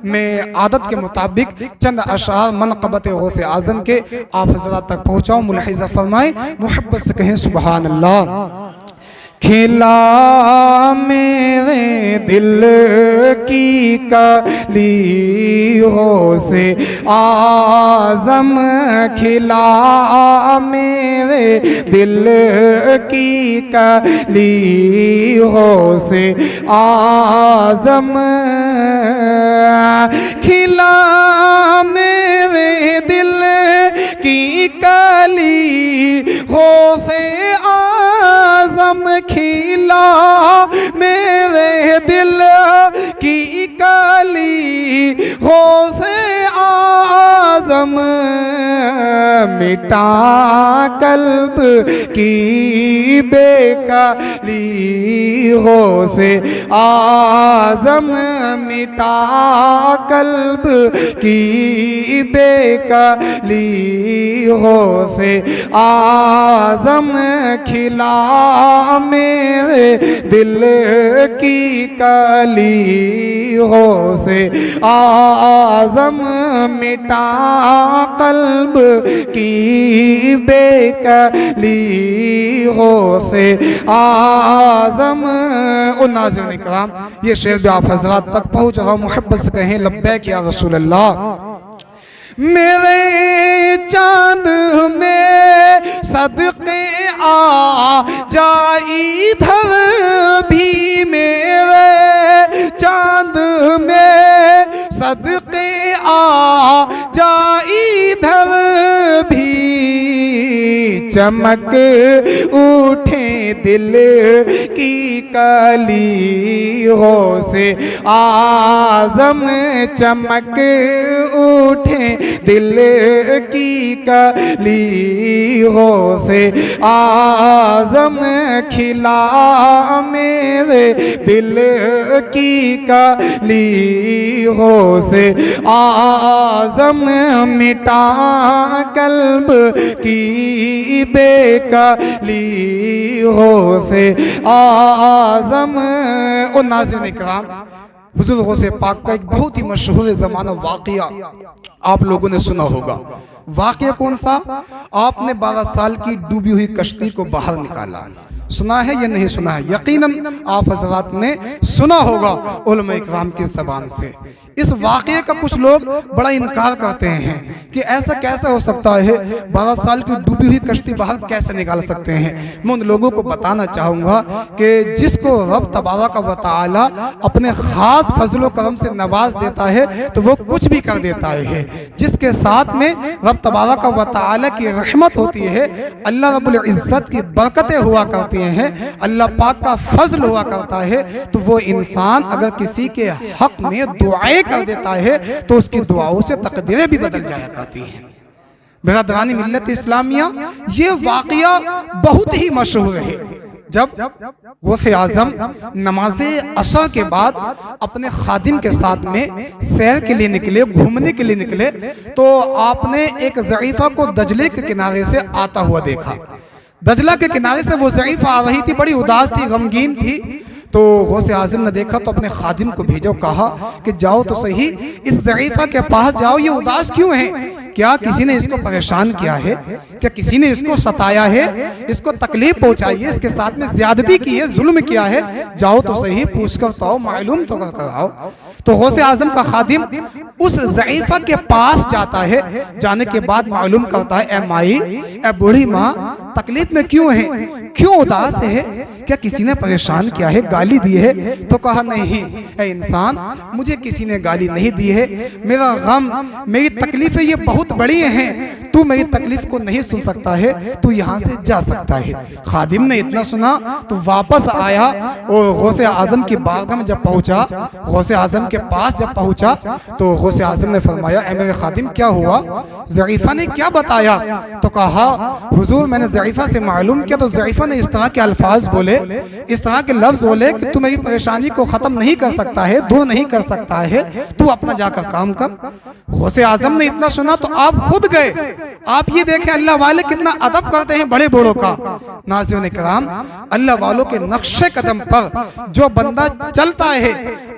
میں عادت کے مطابق چند اشعار منقبت غوث اعظم کے آپ حضرات تک پہنچاؤں. ملاحظہ فرمائیں، محبت سے کہیں سبحان اللہ. کھلا میرے دل کی کلی غوث اعظم، کھلا میرے دل کی کلی غوث اعظم، کھلا میرے دل کی کلی غوث اعظم، کھلا میرے دل کی کلی غوث اعظم، مٹا قلب کی بے کلی غوث اعظم، مٹا قلب کی بے کلی غوث اعظم، کھلا میرے دل کی کلی غوث اعظم، مٹا قلب کی بے کلی غوث اعظم. اور ناظرین اکرام، یہ شعر بھی آپ حضرات تک پہنچ رہا، محبت سے کہیں لبیک یا رسول اللہ. میرے چاند میں صدقے آ جائی ادھر بھی، میرے چاند میں صدقے آ جائی ادھر بھی، چمک اٹھے دل کی کلی غوث اعظم، چمک اٹھے دل کی کلی غوث اعظم، کھلا میرے دل کی کلی غوث اعظم، مٹا قلب کی بے کلی غوث اعظم. اور ناظرین اکرام، حضور غوث پاک کا ایک بہت ہی مشہور زمانہ واقعہ آپ لوگوں نے سنا ہوگا. واقعہ کون سا؟ آپ نے 12 سال کی ڈوبی ہوئی کشتی کو باہر نکالا. سنا ہے یا نہیں سنا ہے؟ یقیناً آپ حضرات نے سنا ہوگا علماء اکرام کی زبان سے. اس واقعے کا کچھ لوگ بڑا انکار کرتے ہیں کہ ایسا کیسے ہو سکتا ہے، 12 سال کی ڈوبی ہوئی کشتی باہر کیسے نکال سکتے ہیں. میں ان لوگوں کو بتانا چاہوں گا کہ جس کو رب تبارک و تعالی اپنے خاص فضل و کرم سے نواز دیتا ہے تو وہ کچھ بھی کر دیتا ہے. جس کے ساتھ میں رب تبارک و تعالی کی رحمت ہوتی ہے، اللہ رب العزت کی برکتیں ہوا کرتی ہیں، اللہ پاک کا فضل ہوا کرتا ہے، تو وہ انسان اگر کسی کے حق میں دعائیں کر دیتا ہے تو اس کی دعاؤں سے تقدیریں بھی بدل جایا کرتی ہیں. برادران ملت اسلامیہ، یہ واقعہ بہت ہی مشہور ہے. جب غوث اعظم نماز عصر کے بعد اپنے خادم کے ساتھ میں سیر کے لیے نکلے، گھومنے کے لیے نکلے، تو آپ نے ایک ضعیفہ کو دجلے کے کنارے سے آتا ہوا دیکھا. دجلہ کے کنارے سے وہ ضعیفہ آ رہی تھی، بڑی اداس تھی، غمگین تھی. تو غوث اعظم نے دیکھا تو اپنے خادم کو بھیجا، کہا کہ جاؤ تو صحیح اس ضعیفہ کے پاس جاؤ، یہ اداس کیوں ہے؟ کیا کسی نے اس کو پریشان کیا ہے؟ کیا کسی نے اس کو ستایا ہے؟ اس کو تکلیف پہنچائی ہے؟ اس کے ساتھ میں زیادتی کی ہے، ظلم کیا ہے؟ جاؤ تو صحیح، پوچھ کر تو آؤ، معلوم تو کر آؤ. تو غوث اعظم کا خادم اس ضعیفہ کے پاس جاتا ہے. جانے کے بعد معلوم کرتا ہے، اے مائی، اے بوڑھی ماں، تکلیف میں کیوں ہے؟ کیوں اداس ہے؟ کیا کسی نے پریشان کیا ہے، گالی دی ہے؟ تو کہا نہیں اے انسان، مجھے کسی نے گالی نہیں دی ہے، میرا غم، میری تکلیفیں یہ بہت بڑی ہیں، تو میری تکلیف کو نہیں سن سکتا ہے، تو یہاں سے جا سکتا ہے. خادم نے اتنا سنا تو واپس آیا اور غوث اعظم کی بارگاہ میں جب پہنچا، غوث اعظم کے پاس جب پہنچا تو غوث اعظم نے فرمایا، اے میرے خادم کیا ہوا؟ ضعیفہ نے کیا بتایا؟ تو کہا حضور میں نے ضعیفہ سے معلوم کیا تو ضعیفہ نے اس طرح کے الفاظ بولے बोले, इस तरह के लफ्ज बोले कि तू मेरी परेशानी को खत्म नहीं कर सकता है, दूर नहीं कर सकता है, तू अपना जाकर काम कर। गौसे आजम ने इतना सुना तो आप खुद गए। आप ये देखें अल्लाह वाले कितना अदब करते हैं बड़े बड़ों का। नाज़रीन किराम, अल्लाह वालों के नक्शे कदम पर जो बंदा चलता है,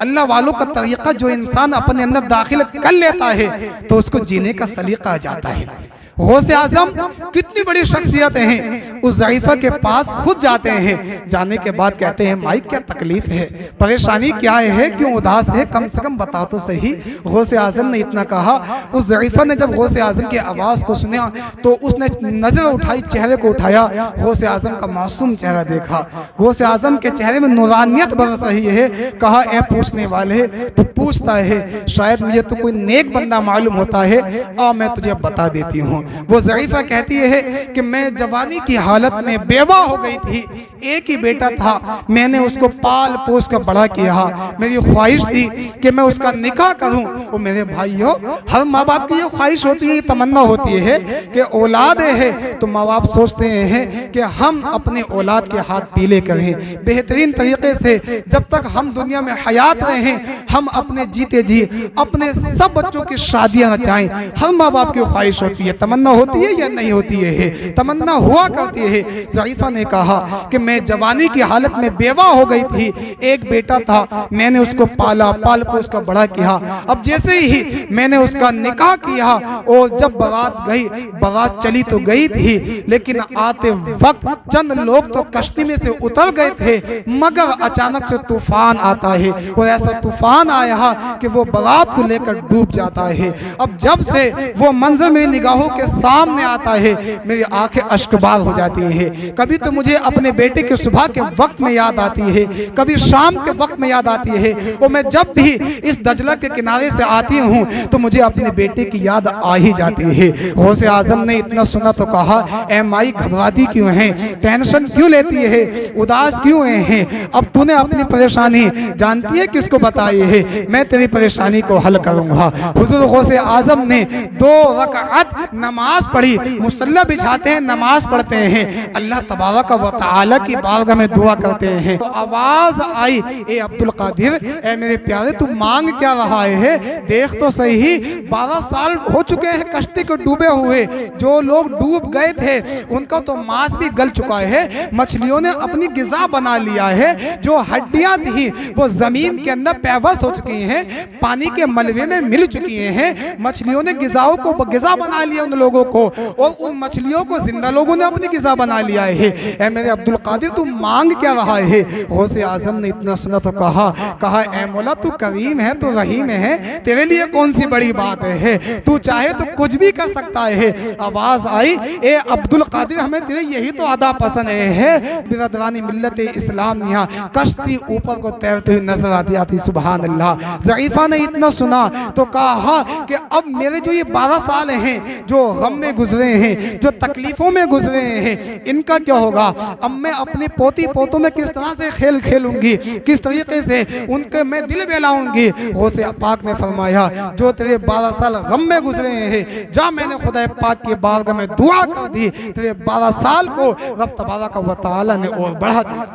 अल्लाह वालों का तरीका जो इंसान अपने अंदर दाखिल कर लेता है, तो उसको जीने का सलीका आ जाता है। गौसे आजम कितनी बड़ी शख्सियत हैं, उस ज़ईफ़ा के पास खुद जाते हैं। जाने के बाद कहते हैं माई क्या तकलीफ है, परेशानी क्या है, क्यों उदास है, कम से कम बता तो सही। गौसे आजम ने इतना कहा। उस ज़ईफ़ा ने जब गौसे आजम की आवाज़ को सुना तो उसने नज़र उठाई, चेहरे को उठाया, गौसे आजम का मासूम चेहरा देखा। गौसे आजम के चेहरे में नूरानियत बरस रही है। कहा ए पूछने वाले, तो पूछता है शायद मुझे तो कोई नेक बंदा मालूम होता है, आ मैं तुझे बता देती हूँ। वो ज़ईफ़ा कहती है कि मैं जवानी की हालत में बेवा हो गई थी, एक ही बेटा था, मैंने उसको पाल पोस कर बड़ा किया। मेरी ख्वाहिश थी कि मैं उसका निकाह करूं। वो मेरे भाइयों, हर माँ बाप की ये ख्वाहिश होती है, तमन्ना होती है कि औलाद है तो माँ बाप सोचते हैं कि हम अपने औलाद के हाथ पीले करें बेहतरीन तरीके से, जब तक हम दुनिया में हयात रहें हम अपने जीते जी अपने सब बच्चों की शादियां रचाएं। हर माँ बाप की ख्वाहिश होती है, तमन्ना होती है या नहीं होती है, तमन्ना हुआ करती है। ज़ईफ़ा ने कहा कि मैं जवानी की हालत में बेवा हो गई थी, एक बेटा था, मैंने उसको पाला, पाल पोस कर बड़ा किया। अब जैसे ही मैंने उसका निकाह किया और जब बारात गई, बारात चली तो गई थी, लेकिन आते वक्त चंद लोग तो कश्ती में से उतर गए थे, मगर अचानक से तूफान आता है और ऐसा तूफान आया कि वो बारात को लेकर डूब जाता है। अब जब से वो मंजर मेरी निगाहों के सामने आता है, मेरी आंखें अश्कबार हो जाती हैं। कभी तो मुझे अपने बेटे के सुबह के वक्त में याद आती है, कभी शाम के वक्त में याद आती है, और मैं जब भी इस दजला के किनारे से आती हूँ तो मुझे अपने बेटे की याद आ ही जाती है। गौसे आजम ने इतना सुना तो कहा ए माई घबराती क्यों है, टेंशन क्यों लेती है, उदास क्यों है, अब तूने अपनी परेशानी जानती है किसको बताई है, मैं तेरी परेशानी को हल करूंगा। हुजूर गौसे आजम ने 2 रकात नमाज पढ़ी, मुसल्ला बिछाते हैं, नमाज पढ़ते हैं, अल्लाह तबारक व तआला की बारगाह में दुआ करते हैं। तो आवाज आई ए अब्दुल कादिर, ए मेरे प्यारे तू मांग क्या रहा है, देख तो सही 12 साल हो चुके हैं कश्ती को डूबे हुए, जो लोग डूब गए थे उनका तो मांस भी गल चुका है, मछलियों ने अपनी गिज़ा बना लिया है, जो हड्डियां थी वो जमीन के अंदर पैवस्त हो चुकी हैं, पानी के मलबे में मिल चुकी हैं, मछलियों ने गिज़ाओं को गिज़ा बना लिया उन लोगों को, और उन मछलियों को जिंदा लोगों ने अपनी गिज़ा बना लिया है। ए मेरे अब्दुल कादिर तू मांग क्या रहा है। गौसे आजम ने इतना सुना तो कहा ए मौला तू करीम है, तू रहीम है, तेरे लिए कौन सी बड़ी बात है, तू चाहे तो कुछ भी कर सकता है। आवाज आई ए अब्दुल कादिर, हमें तेरे यही तो अदा पसंद है। बिरदरानी मिल्लत इस्लाम यहाँ कश्ती ऊपर को तैरती हुई नजर आती। सुभान अल्लाह। ज़ईफ़ा ने इतना सुना तो कहा कि अब मेरे जो ये 12 साल हैं जो गम में गुजरे हैं, जो तकलीफों में गुजरे हैं, इनका क्या होगा। अब मैं अपने पोती पोतों में किस तरह से खेल खेलूंगी, किस तरीके से उनके मैं दिल बहलाऊंगी। गौसे पाक ने फरमाया जो तेरे 12 साल गम में गुजरे हैं, जा मैंने खुदा पाक की बारगाह में दुआ कर दी, तेरे 12 साल को रब तबारक व तआला ने और बढ़ा दिया।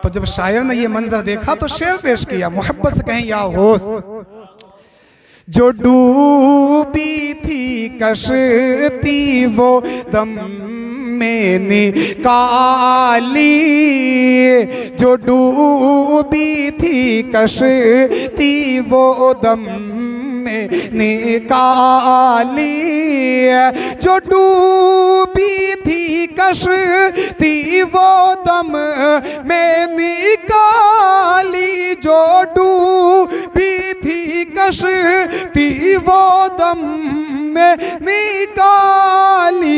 तो जब शायर ने ये मंजर देखा तो शेर पेश किया, मोहब्बत से कहें या गौस, जो डूबी थी कश्ती वो दम में निकाली, जो डूबी थी कश्ती वो दम में निकाली, जो डूबी थी कश्ती वो दम में निकाली, जो डूबी थी कश्ती वो दम में निकाली,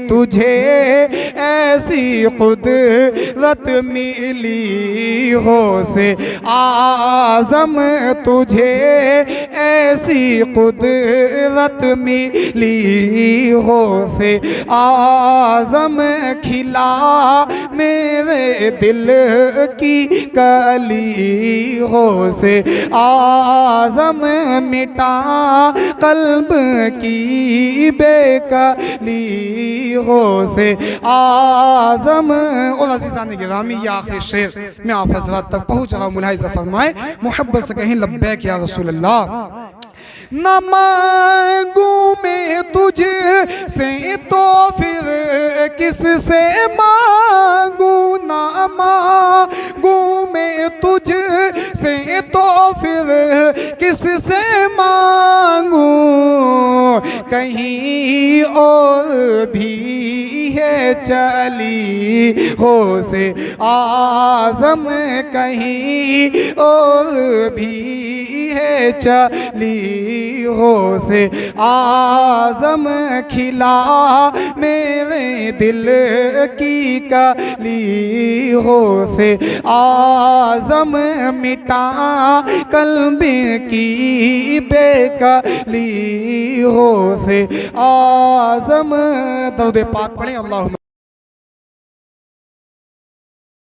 तुझे ऐसी कुदरत मिली हो से आज़म, तुझे ऐसी कुदरत मिली हो से आज़म, खिला میرے دل کی کلیوں سے اعظم مٹا قلب کی بے کلیوں سے اعظم. اور عزیزان گرامی یہ آخری شعر میں آپ حضرات تک پہنچ رہا ہوں، ملاحظہ فرمائیں، محبت سے کہیں لبیک یا رسول اللہ. نہ مانگوں میں تجھ سے تو پھر کس سے مانگوں، نہ مانگوں میں تجھ سے تو پھر کس سے مانگوں، کہیں اور بھی ہے چلی ہو سے اعظم، کہیں اور بھی ہے چلی ہو سے اعظم، کھلا میرے دل کی کلی ہو سے اعظم، مٹا قلب کی بے کلی ہو سے اعظم. درود پاک پڑھیں اللہم